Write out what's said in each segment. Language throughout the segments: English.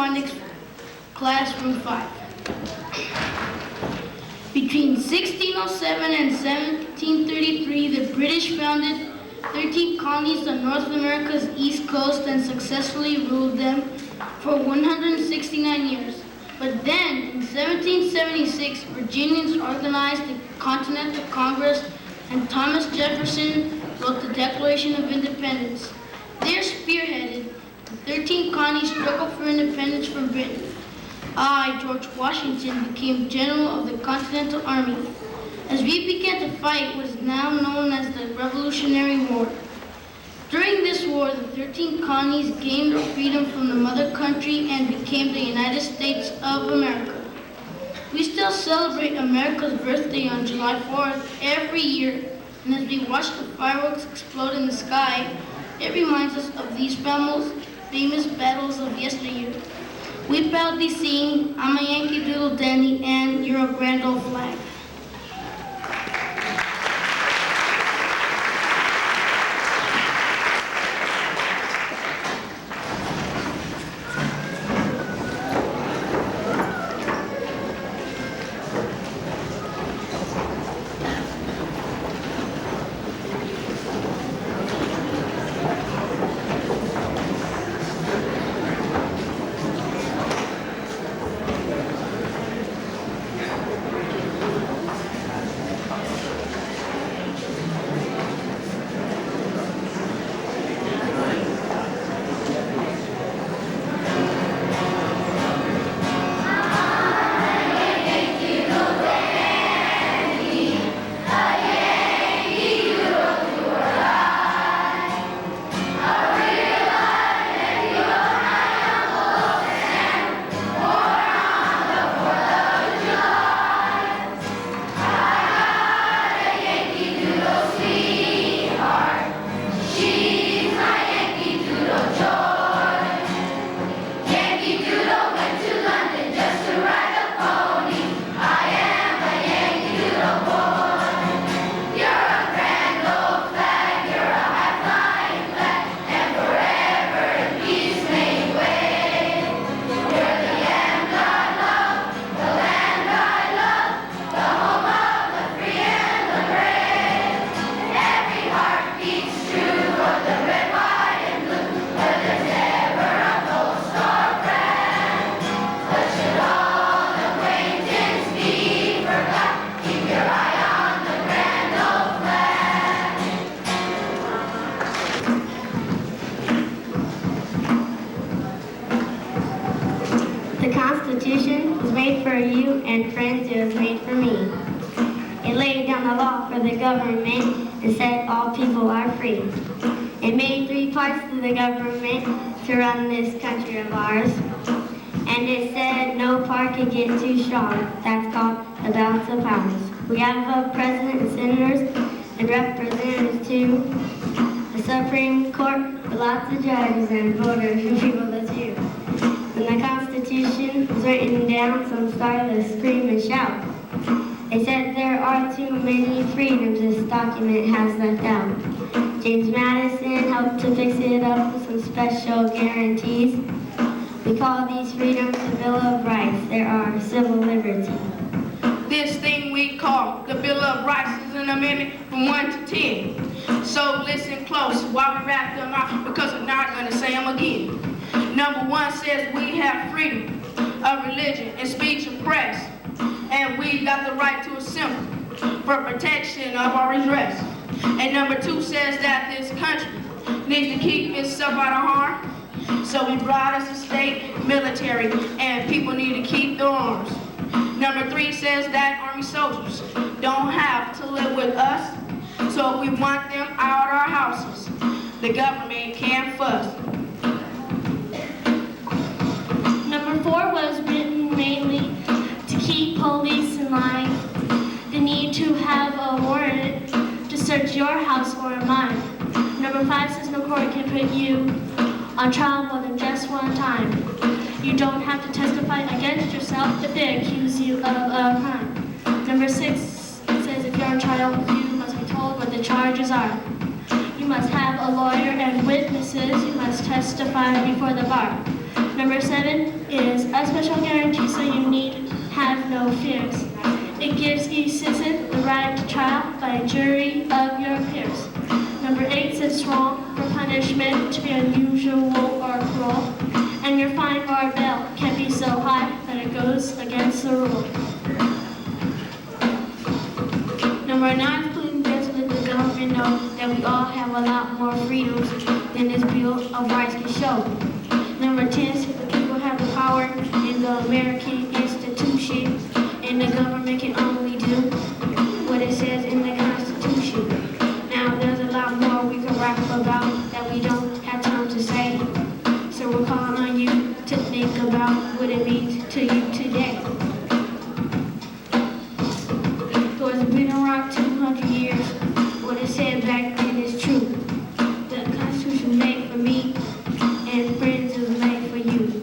Phonics Classroom 5. Between 1607 and 1733, the British founded 13 colonies on North America's east coast and successfully ruled them for 169 years. But then, in 1776, Virginians organized the Continental Congress and Thomas Jefferson wrote the Declaration of Independence. They spearheaded the 13 colonies' struggle for independence from Britain. I, George Washington, became general of the Continental Army. As we began to fight what is now known as the Revolutionary War. During this war, the 13 colonies gained their freedom from the mother country and became the United States of America. We still celebrate America's birthday on July 4th every year, and as we watch the fireworks explode in the sky, it reminds us of these famous battles of yesteryear. We proudly sing, "I'm a Yankee Doodle Dandy" and "You're a Grand Old Flag." The Constitution was made for you, and friends, it was made for me. It laid down the law for the government and said all people are free. It made 3 parts to the government to run this country of ours. And it said no part could get too strong. That's called a balance of powers. We have a president and senators and representatives too. The Supreme Court with lots of judges and voters and people to choose. When the Constitution was written down, some started to scream and shout. They said there are too many freedoms this document has left out. James Madison helped to fix it up with some special guarantees. We call these freedoms the Bill of Rights. There are civil liberties. This thing we call the Bill of Rights is an amendment from 1 to 10. So listen close while we wrap them out, because I'm not going to say them again. Number 1 says we have freedom of religion and speech and press, and we got the right to assemble for protection of our redress. And number 2 says that this country needs to keep itself out of harm, so we brought us a state military, and people need to keep their arms. Number 3 says that Army soldiers don't have to live with us, so if we want them out of our houses, the government can't fuss. Number 4 was written mainly to keep police in line. The need to have a warrant to search your house or mine. Number 5 says no court can put you on trial more than just one time. You don't have to testify against yourself if they accuse you of a crime. Number 6 says if you're on trial, you must be told what the charges are. You must have a lawyer and witnesses. You must testify before the bar. Number 7 is a special guarantee so you need have no fears. It gives each citizen the right to trial by a jury of your peers. Number 8 says wrong for punishment to be unusual or cruel, and your fine or bail can be so high that it goes against the rule. Number 9 please best let the government know that we all have a lot more freedoms than this Bill of Rights can show. Number 10 says the people have the power in the American institution, and the government can only do what it says in the Constitution. Now there's a lot more we can rap about that we don't have time to say. So we're calling on you to think about what it means to you today. So it's been around 200 years. What it said back then is true. The Constitution was made for me, and friends is made for you.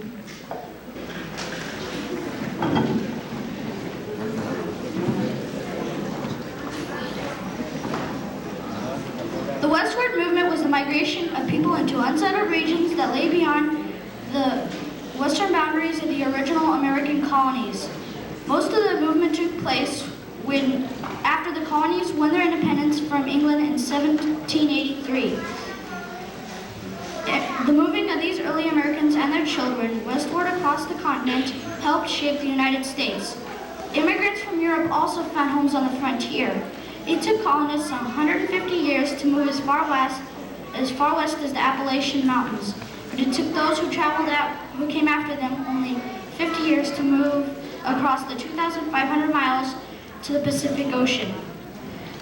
The westward movement was the migration of people into unsettled regions that lay beyond the western boundaries of the original American colonies. Most of the movement took place after the colonies won their independence from England in 1783. The moving of these early Americans and their children westward across the continent helped shape the United States. Immigrants from Europe also found homes on the frontier. It took colonists 150 years to move as far west as the Appalachian Mountains, but it took those who came after them only 50 years to move across the 2,500 miles to the Pacific Ocean.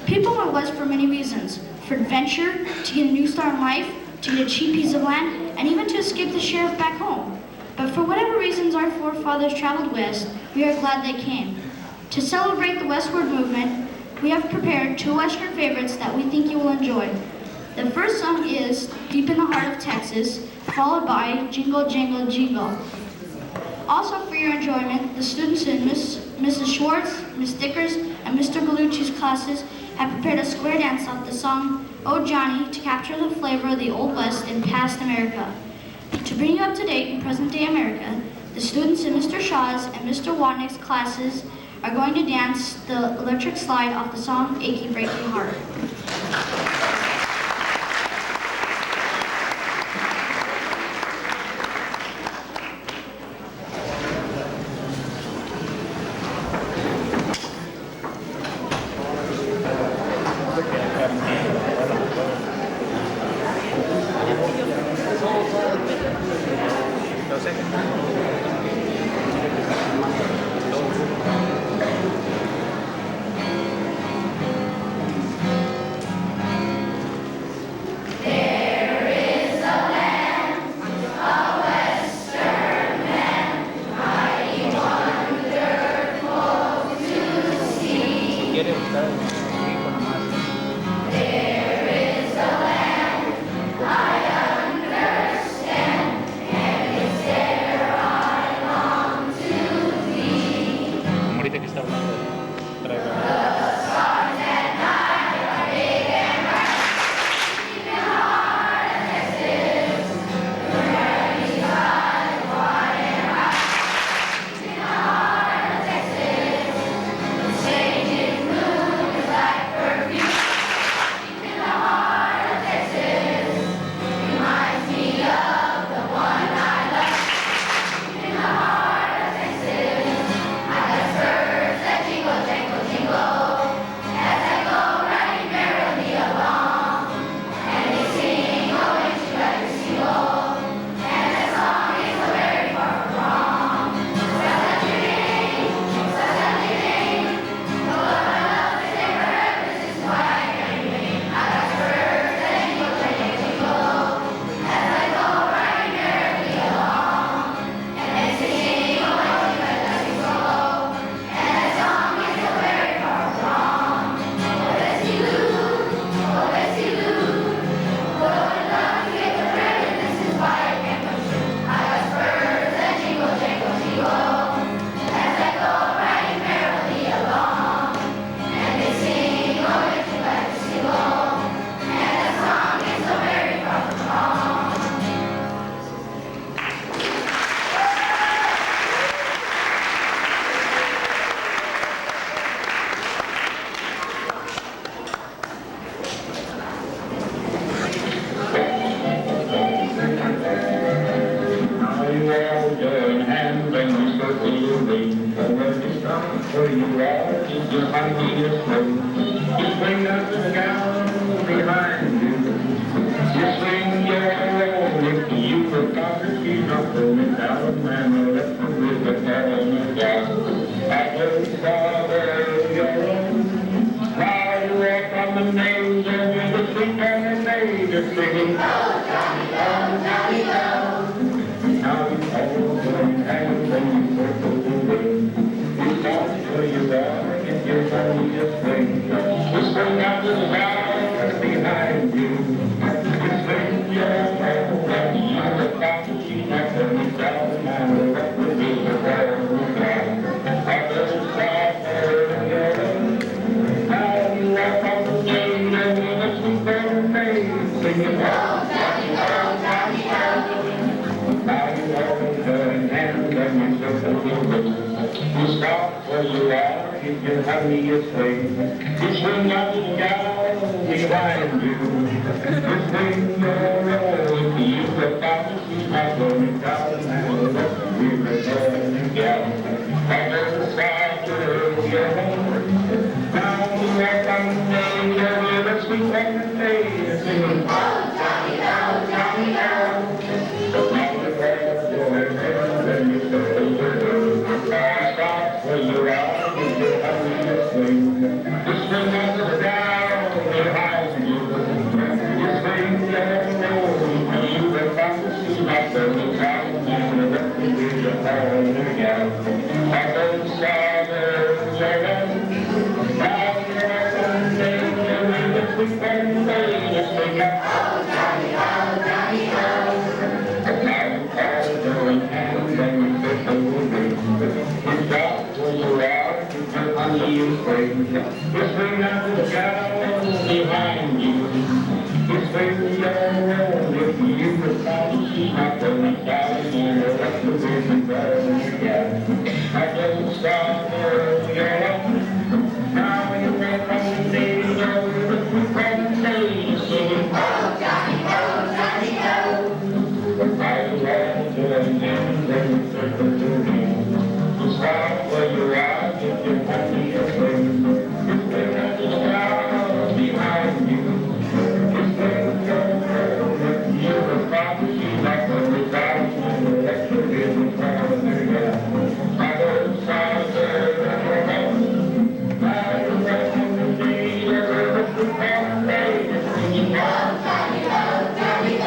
People went west for many reasons: for adventure, to get a new start in life, to get a cheap piece of land, and even to escape the sheriff back home. But for whatever reasons our forefathers traveled west, we are glad they came. To celebrate the westward movement, we have prepared 2 Western favorites that we think you will enjoy. The first song is Deep in the Heart of Texas, followed by Jingle, Jingle, Jingle. Also for your enjoyment, the students in Mrs. Schwartz, Ms. Dickers, and Mr. Bellucci's classes have prepared a square dance off the song Oh Johnny to capture the flavor of the Old West in past America. To bring you up to date in present-day America, the students in Mr. Shaw's and Mr. Watnick's classes are going to dance the electric slide off the song Achy Breaky Heart. where you are, keep your honey your slave. You swing up the gown behind you. You swing your own if you forgot to keep up without a man left with a man in the down. I just saw there your own. Now you walk on the maze and the sweet on the maze is singing. Oh, Johnny, oh, Johnny, oh. Now you hold your hand and you circle away. You stop where you are and your money is swing. You swing out to the ground behind you. You swing your own and you look out to see nothing down and what will be the world down. I just saw there your own. Now you walk on the maze and the sweet on the maze singing. Oh, Johnny, oh, Johnny, oh. Now you hold your hand and you circle away. You stop where you are, if your honey is free. You swing up and down behind you. You swing your roll, you look out to see my going down and look, we were going down. I just saw your home. Now you walk on the maze, and you're sweet on the maze, singing, oh, Johnny, oh, Johnny, oh. Now you hold your hand and you circle away. Where you are, with your honey is swing. You swing up and down behind you. You swing your nose, you look out to see my fellow town, and the rest of you are all together. I don't saw the yellow. Now you're on the main, the sweet and main is swinging. Oh, Johnny, oh, Johnny, oh. But now you call your hand and you circle away. You stop where you are, keep your honey is free. You swing out the gown behind you. You swing your own if you could find she not going down and the rest of it is going again. I just saw her, your own. Now you walk on the maze over the sweet maze singing, oh, Johnny, oh. I love your name and you circle to me. You stop where you are, if your honey is free. You swing at the ground behind you. You swing your own if you were found to see like a without and the rest of it is going again. I don't sound there alone. Now you walk on the maze over the sweet maze singing, oh, Johnny, oh, Johnny, oh.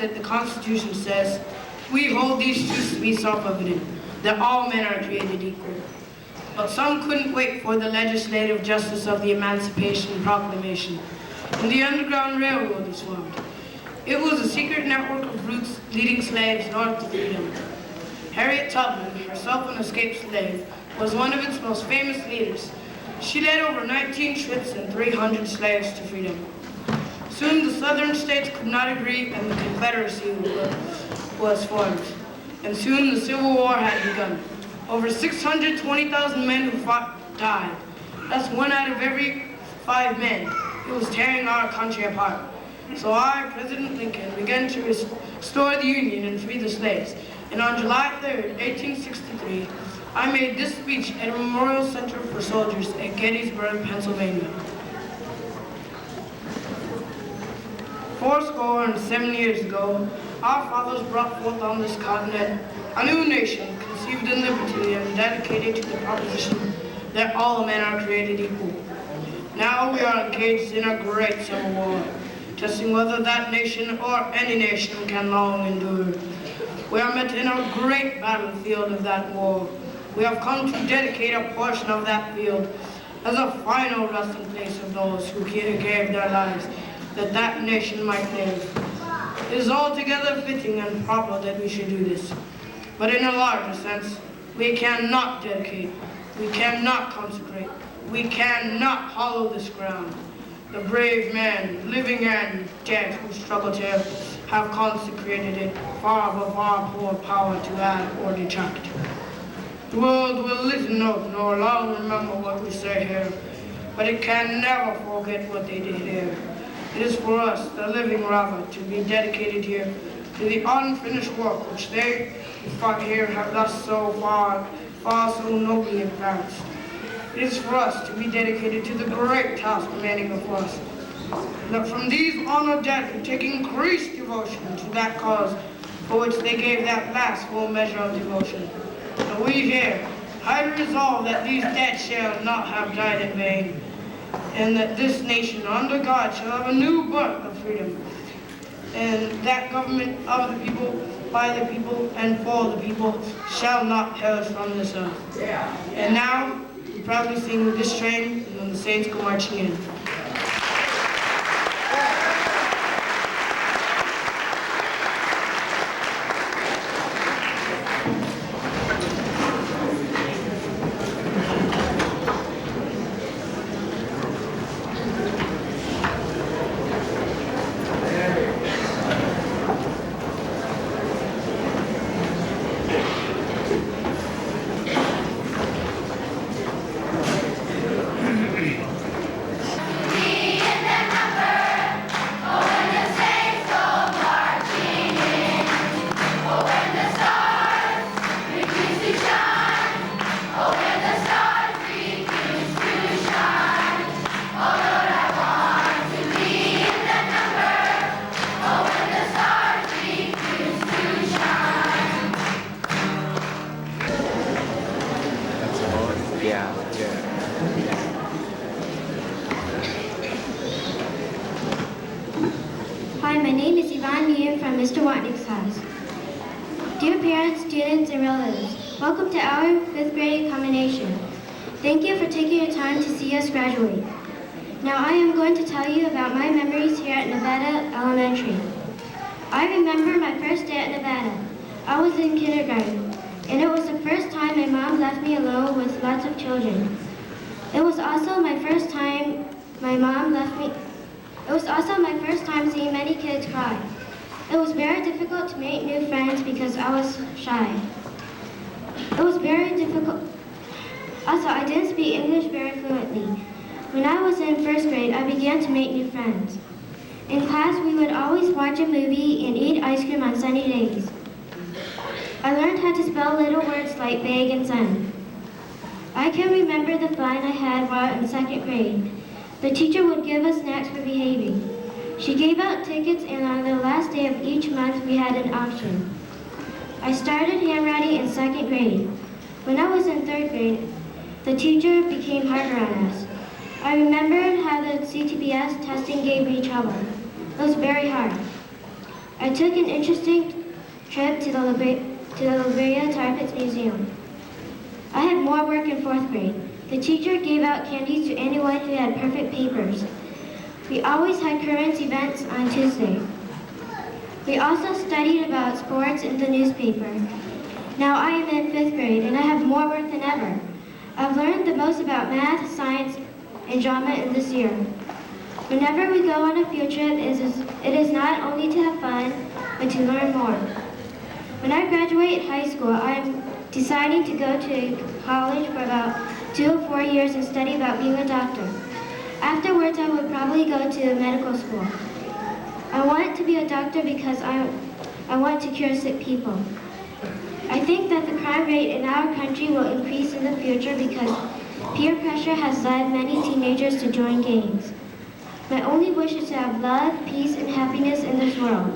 outset, the Constitution says, we hold these truths to be self-evident, that all men are created equal. But some couldn't wait for the legislative justice of the Emancipation Proclamation, and the Underground Railroad was formed. It was a secret network of routes leading slaves north to freedom. Harriet Tubman, herself an escaped slave, was one of its most famous leaders. She led over 19 trips and 300 slaves to freedom. Soon the southern states could not agree and the Confederacy was formed. And soon the Civil War had begun. Over 620,000 men who fought died. That's 1 out of every 5 men. It was tearing our country apart. So I, President Lincoln, began to restore the Union and free the slaves. And on July 3rd, 1863, I made this speech at a memorial center for soldiers at Gettysburg, Pennsylvania. 77 years ago, our fathers brought forth on this continent a new nation conceived in liberty and dedicated to the proposition that all men are created equal. Now we are engaged in a great civil war, testing whether that nation or any nation can long endure. We are met in a great battlefield of that war. We have come to dedicate a portion of that field as a final resting place of those who gave their lives that that nation might live. It is altogether fitting and proper that we should do this. But in a larger sense, we cannot dedicate, we cannot consecrate, we cannot hollow this ground. The brave men, living and dead, who struggled here, have consecrated it far above our poor power to add or detract. The world will little note nor long remember what we say here, but it can never forget what they did here. It is for us, the living rather, to be dedicated here to the unfinished work which they who fought here have thus so far so nobly advanced. It is for us to be dedicated to the great task remaining before us. That from these honored dead who take increased devotion to that cause for which they gave that last full measure of devotion. And we here, highly resolve that these dead shall not have died in vain, and that this nation under God shall have a new birth of freedom, and that government of the people, by the people, and for the people shall not perish from this earth. And now, we proudly sing with this train, and when the saints go marching in. Hi, my name is Yvonne from Mr. Watnick's house. Dear parents, students, and relatives, welcome to our 5th grade combination. Thank you for taking your time to see us graduate. Now I am going to tell you about my memories here at Nevada Elementary. I remember my first day at Nevada. I was in kindergarten, and it was the first time my mom left me alone with lots of children. It was also my first time seeing many kids cry. It was very difficult to make new friends because I was shy. It was very difficult. Also, I didn't speak English very fluently. When I was in 1st grade, I began to make new friends. In class, we would always watch a movie and eat ice cream on sunny days. I learned how to spell little words like bag and sun. I can remember the fun I had while in 2nd grade. The teacher would give us snacks for behaving. She gave out tickets, and on the last day of each month, we had an auction. I started handwriting in 2nd grade. When I was in 3rd grade, the teacher became harder on us. I remembered how the CTBS testing gave me trouble. It was very hard. I took an interesting trip to the Liberia Tar Pits Museum. I had more work in 4th grade. The teacher gave out candies to anyone who had perfect papers. We always had current events on Tuesday. We also studied about sports in the newspaper. Now I am in 5th grade and I have more work than ever. I've learned the most about math, science, and drama in this year. Whenever we go on a field trip, it is not only to have fun, but to learn more. When I graduate high school, I am deciding to go to college for about 2 or 4 years and study about being a doctor. Afterwards, I would probably go to medical school. I want to be a doctor because I want to cure sick people. I think that the crime rate in our country will increase in the future because peer pressure has led many teenagers to join gangs. My only wish is to have love, peace, and happiness in this world.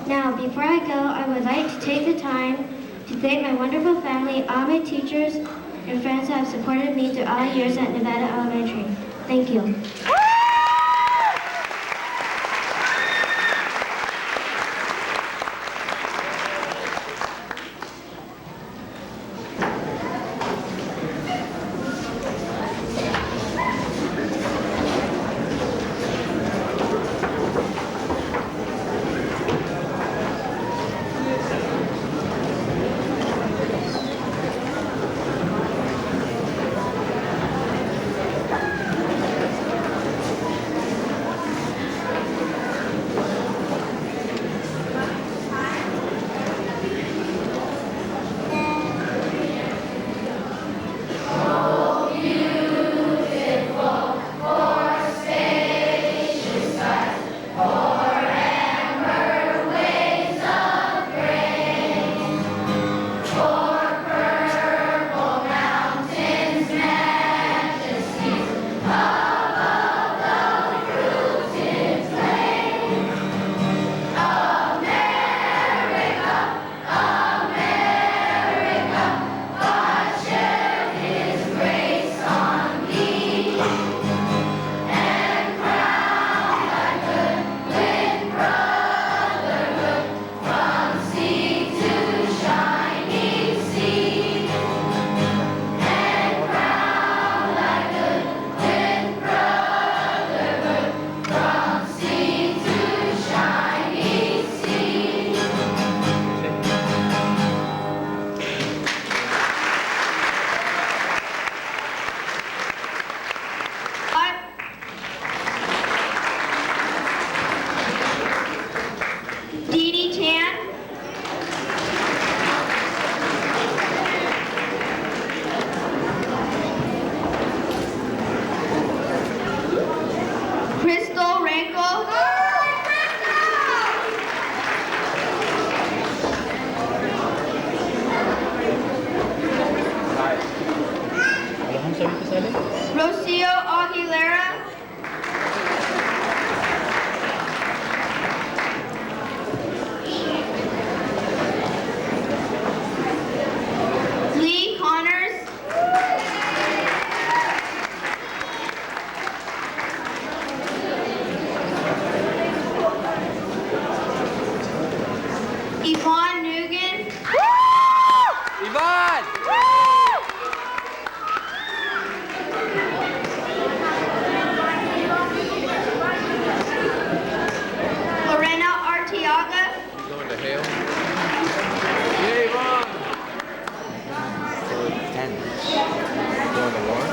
Now, before I go, I would like to take the time to thank my wonderful family, all my teachers, and friends who have supported me through all years at Nevada Elementary. Thank you. Rocio Aguilera. Lee Connors. Yvonne Nugent. Yvonne! Lorena Arteaga. Going to hell. Yeah, Yvonne! Going to war?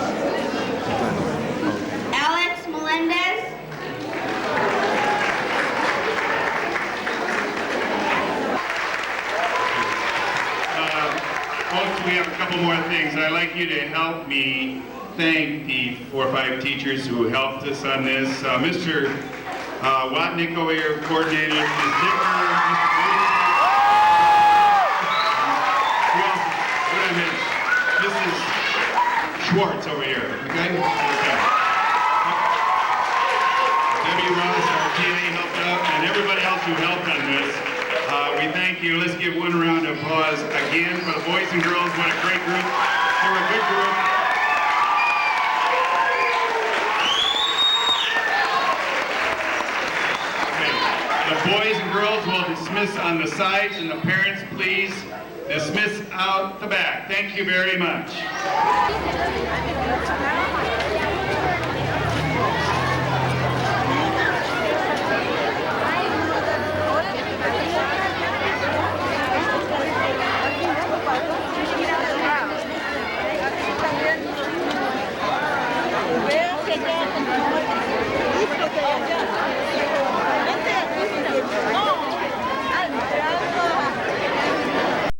Alex Melendez. Folks, we have a couple more things. I'd like you to help me thank the 4 or 5 teachers who helped us on this. Mr. Watnick over here coordinated, Ms. Dicker, Mr. Mrs. Schwartz over here, okay? Debbie Ross, our TA, helped out, and everybody else who helped on this. We thank you. Let's give one round of applause again for the boys and girls. What a great group. They were a good group. Okay. The boys and girls will dismiss on the sides, and the parents, please dismiss out the back. Thank you very much.